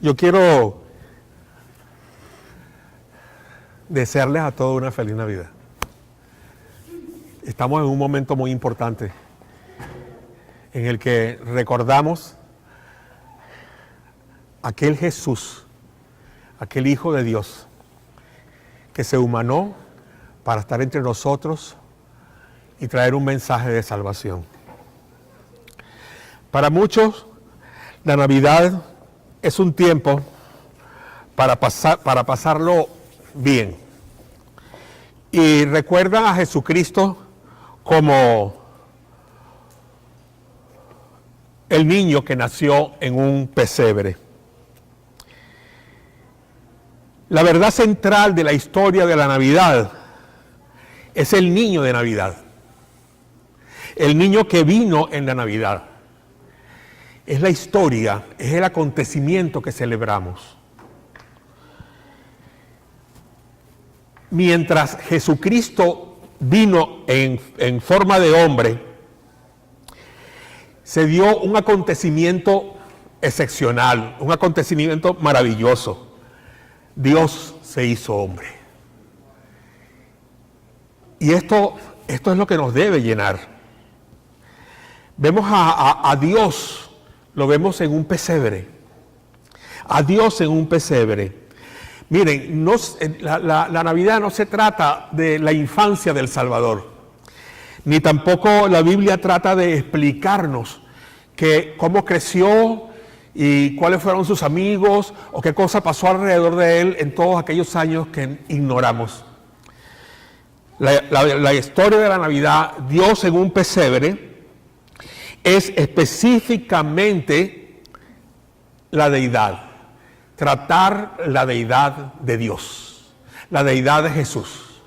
Yo quiero desearles a todos una feliz Navidad. Estamos en un momento muy importante en el que recordamos aquel Jesús, aquel Hijo de Dios, que se humanó para estar entre nosotros y traer un mensaje de salvación. Para muchos, la Navidad es un tiempo para pasarlo bien. Y recuerdan a Jesucristo como el niño que nació en un pesebre. La verdad central de la historia de la Navidad es el niño de Navidad. El niño que vino en la Navidad. Es la historia, es el acontecimiento que celebramos. Mientras Jesucristo vino en forma de hombre, se dio un acontecimiento excepcional, un acontecimiento maravilloso. Dios se hizo hombre. Y esto es lo que nos debe llenar. Vemos a Dios, lo vemos en un pesebre. A Dios en un pesebre. Miren, la Navidad no se trata de la infancia del Salvador, ni tampoco la Biblia trata de explicarnos cómo creció y cuáles fueron sus amigos o qué cosa pasó alrededor de él en todos aquellos años que ignoramos. La historia de la Navidad, Dios en un pesebre, es específicamente la deidad. Tratar la deidad de Dios, la deidad de Jesús.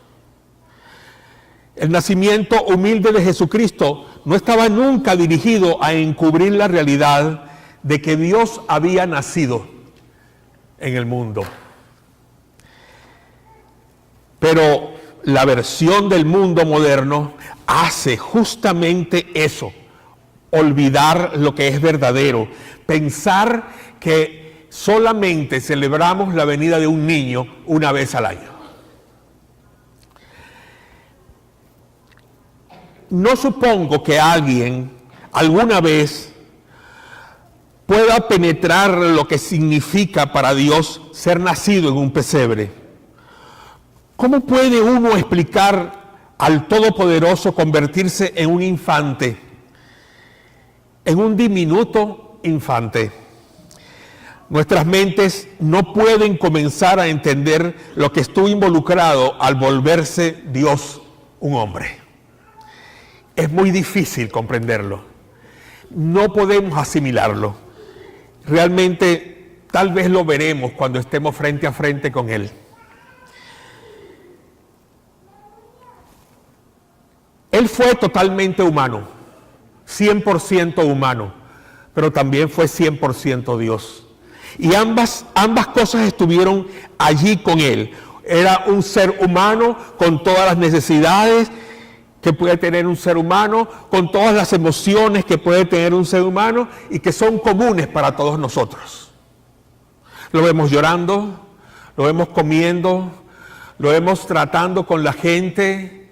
El nacimiento humilde de Jesucristo no estaba nunca dirigido a encubrir la realidad de que Dios había nacido en el mundo. Pero la versión del mundo moderno hace justamente eso, olvidar lo que es verdadero, pensar que solamente celebramos la venida de un niño una vez al año. No supongo que alguien alguna vez pueda penetrar lo que significa para Dios ser nacido en un pesebre. ¿Cómo puede uno explicar al Todopoderoso convertirse en un infante, en un diminuto infante? Nuestras mentes no pueden comenzar a entender lo que estuvo involucrado al volverse Dios un hombre. Es muy difícil comprenderlo. No podemos asimilarlo. Realmente, tal vez lo veremos cuando estemos frente a frente con Él. Él fue totalmente humano, 100% humano, pero también fue 100% Dios. Y ambas cosas estuvieron allí con Él. Era un ser humano con todas las necesidades que puede tener un ser humano, con todas las emociones que puede tener un ser humano y que son comunes para todos nosotros. Lo vemos llorando, lo vemos comiendo, lo vemos tratando con la gente.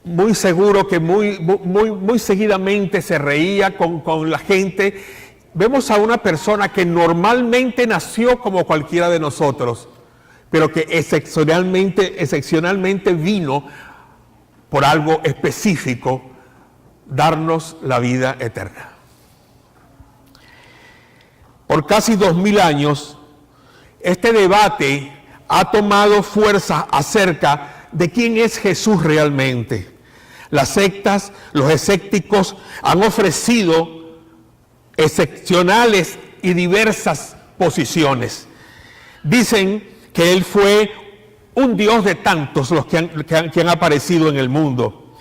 Muy seguro que muy seguidamente se reía con la gente. Vemos a una persona que normalmente nació como cualquiera de nosotros, pero que excepcionalmente vino por algo específico, darnos la vida eterna. Por casi 2000 años, este debate ha tomado fuerza acerca de quién es Jesús realmente. Las sectas, los escépticos han ofrecido excepcionales y diversas posiciones. Dicen que Él fue un Dios de tantos los que han aparecido en el mundo.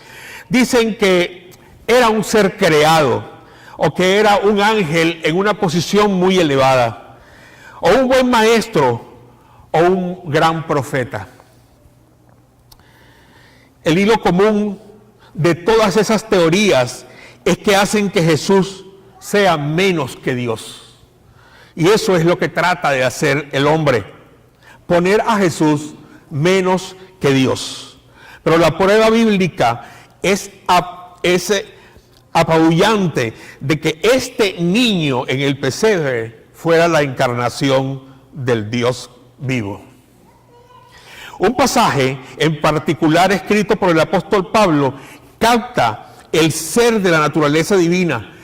Dicen que era un ser creado o que era un ángel en una posición muy elevada, o un buen maestro o un gran profeta. El hilo común de todas esas teorías es que hacen que Jesús sea menos que Dios. Y eso es lo que trata de hacer el hombre, poner a Jesús menos que Dios. Pero la prueba bíblica es apabullante de que este niño en el pesebre fuera la encarnación del Dios vivo. Un pasaje en particular escrito por el apóstol Pablo capta el ser de la naturaleza divina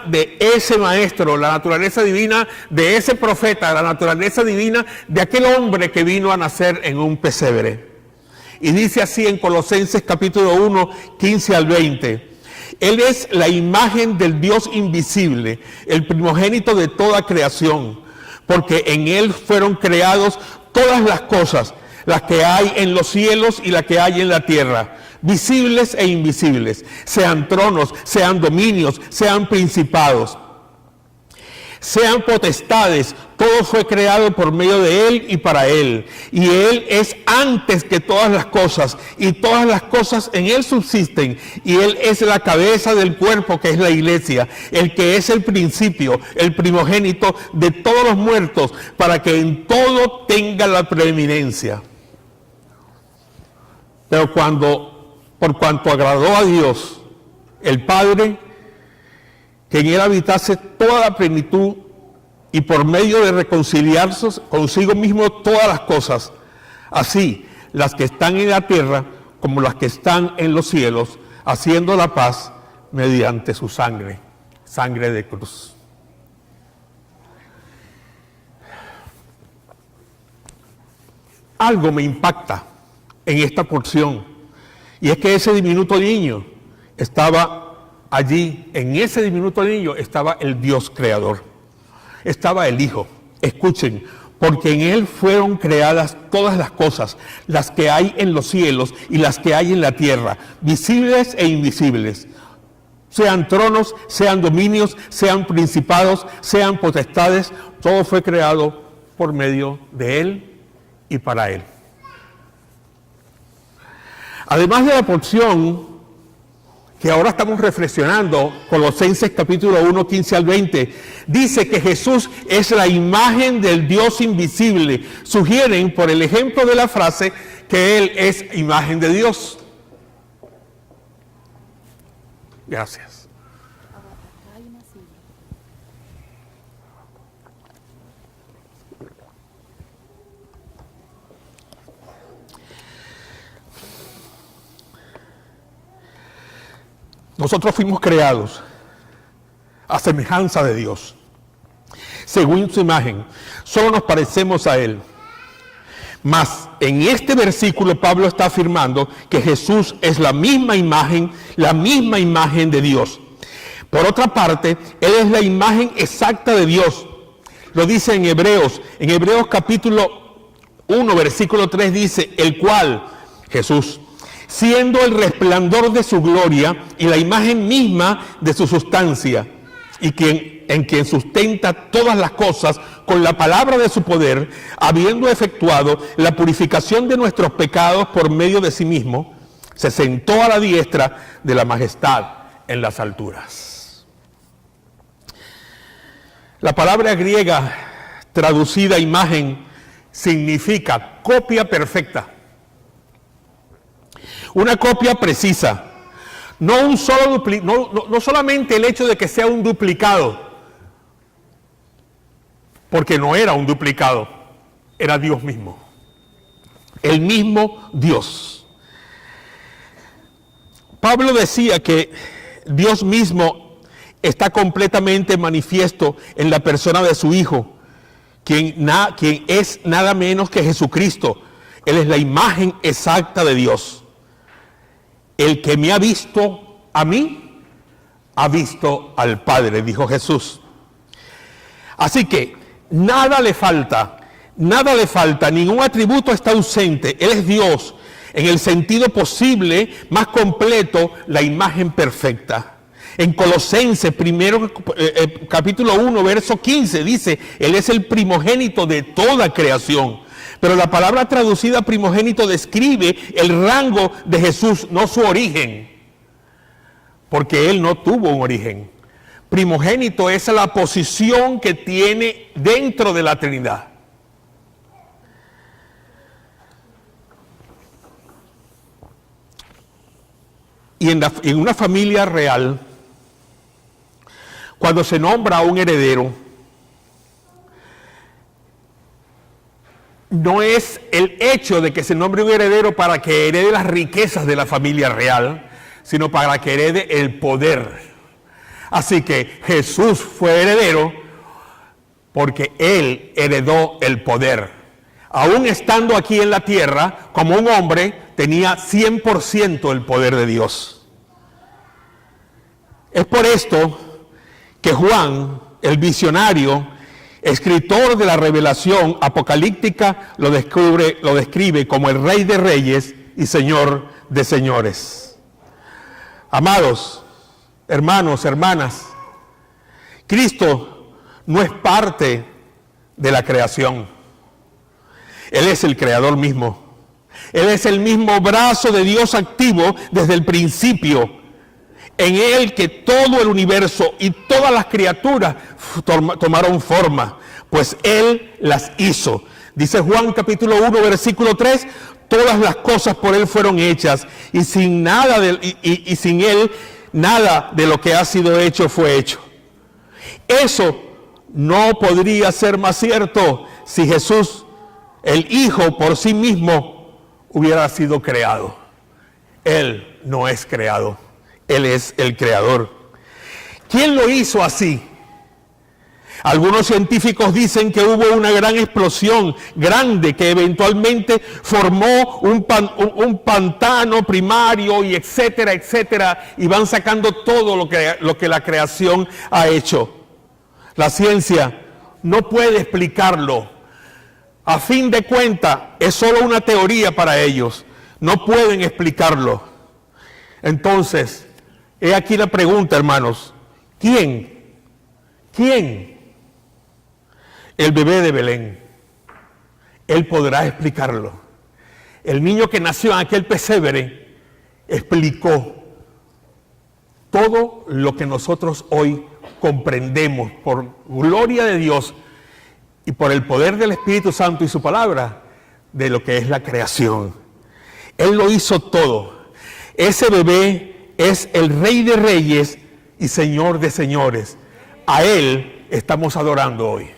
de ese maestro, la naturaleza divina de ese profeta, la naturaleza divina de aquel hombre que vino a nacer en un pesebre. Y dice así en Colosenses capítulo 1, 15 al 20. Él es la imagen del Dios invisible, el primogénito de toda creación, porque en él fueron creados todas las cosas, las que hay en los cielos y las que hay en la tierra, visibles e invisibles, sean tronos, sean dominios, sean principados, sean potestades. Todo fue creado por medio de Él y para Él. Y Él es antes que todas las cosas, y todas las cosas en Él subsisten. Y Él es la cabeza del cuerpo, que es la iglesia, el que es el principio, el primogénito de todos los muertos, para que en todo tenga la preeminencia. Pero por cuanto agradó a Dios, el Padre, que en Él habitase toda la plenitud, y por medio de reconciliarse consigo mismo todas las cosas, así las que están en la tierra como las que están en los cielos, haciendo la paz mediante su sangre, sangre de cruz. Algo me impacta en esta porción, y es que ese diminuto niño estaba allí, en ese diminuto niño estaba el Dios creador. Estaba el Hijo. Escuchen, porque en Él fueron creadas todas las cosas, las que hay en los cielos y las que hay en la tierra, visibles e invisibles. Sean tronos, sean dominios, sean principados, sean potestades, todo fue creado por medio de Él y para Él. Además de la porción que ahora estamos reflexionando, Colosenses capítulo 1, 15 al 20, dice que Jesús es la imagen del Dios invisible. Sugieren, por el ejemplo de la frase, que Él es imagen de Dios. Gracias. Nosotros fuimos creados a semejanza de Dios, según su imagen. Solo nos parecemos a Él. Mas en este versículo Pablo está afirmando que Jesús es la misma imagen de Dios. Por otra parte, Él es la imagen exacta de Dios. Lo dice en Hebreos capítulo 1, versículo 3 dice, el cual, Jesús, siendo el resplandor de su gloria y la imagen misma de su sustancia, y en quien sustenta todas las cosas con la palabra de su poder, habiendo efectuado la purificación de nuestros pecados por medio de sí mismo, se sentó a la diestra de la majestad en las alturas. La palabra griega traducida imagen significa copia perfecta. Una copia precisa, no solamente el hecho de que sea un duplicado, porque no era un duplicado, era Dios mismo, el mismo Dios. Pablo decía que Dios mismo está completamente manifiesto en la persona de su Hijo, quien es nada menos que Jesucristo. Él es la imagen exacta de Dios. El que me ha visto a mí, ha visto al Padre, dijo Jesús. Así que nada le falta, ningún atributo está ausente. Él es Dios, en el sentido posible, más completo, la imagen perfecta. En Colosenses, capítulo 1, verso 15, dice, Él es el primogénito de toda creación. Pero la palabra traducida primogénito describe el rango de Jesús, no su origen, porque Él no tuvo un origen. primogénito es la posición que tiene dentro de la Trinidad. Y en una familia real, cuando se nombra a un heredero, no es el hecho de que se nombre un heredero para que herede las riquezas de la familia real, sino para que herede el poder. Así que Jesús fue heredero porque Él heredó el poder. Aún estando aquí en la tierra, como un hombre, tenía 100% el poder de Dios. Es por esto que Juan, el visionario, escritor de la revelación apocalíptica, lo describe como el Rey de Reyes y Señor de Señores. Amados, hermanos, hermanas, Cristo no es parte de la creación. Él es el creador mismo. Él es el mismo brazo de Dios activo desde el principio. En Él que todo el universo y todas las criaturas tomaron forma, pues Él las hizo. Dice Juan capítulo 1, versículo 3, todas las cosas por Él fueron hechas, y sin Él, nada de lo que ha sido hecho fue hecho. Eso no podría ser más cierto si Jesús, el Hijo, por sí mismo hubiera sido creado. Él no es creado. Él es el creador. ¿Quién lo hizo así? Algunos científicos dicen que hubo una gran explosión grande que eventualmente formó un pantano primario y etcétera, etcétera, y van sacando todo lo que la creación ha hecho. La ciencia no puede explicarlo. A fin de cuentas, es solo una teoría para ellos. No pueden explicarlo. Entonces, he aquí la pregunta, hermanos. ¿Quién? El bebé de Belén. Él podrá explicarlo. El niño que nació en aquel pesebre explicó todo lo que nosotros hoy comprendemos por gloria de Dios y por el poder del Espíritu Santo y su palabra de lo que es la creación. Él lo hizo todo. Ese bebé es el Rey de Reyes y Señor de Señores. A Él estamos adorando hoy.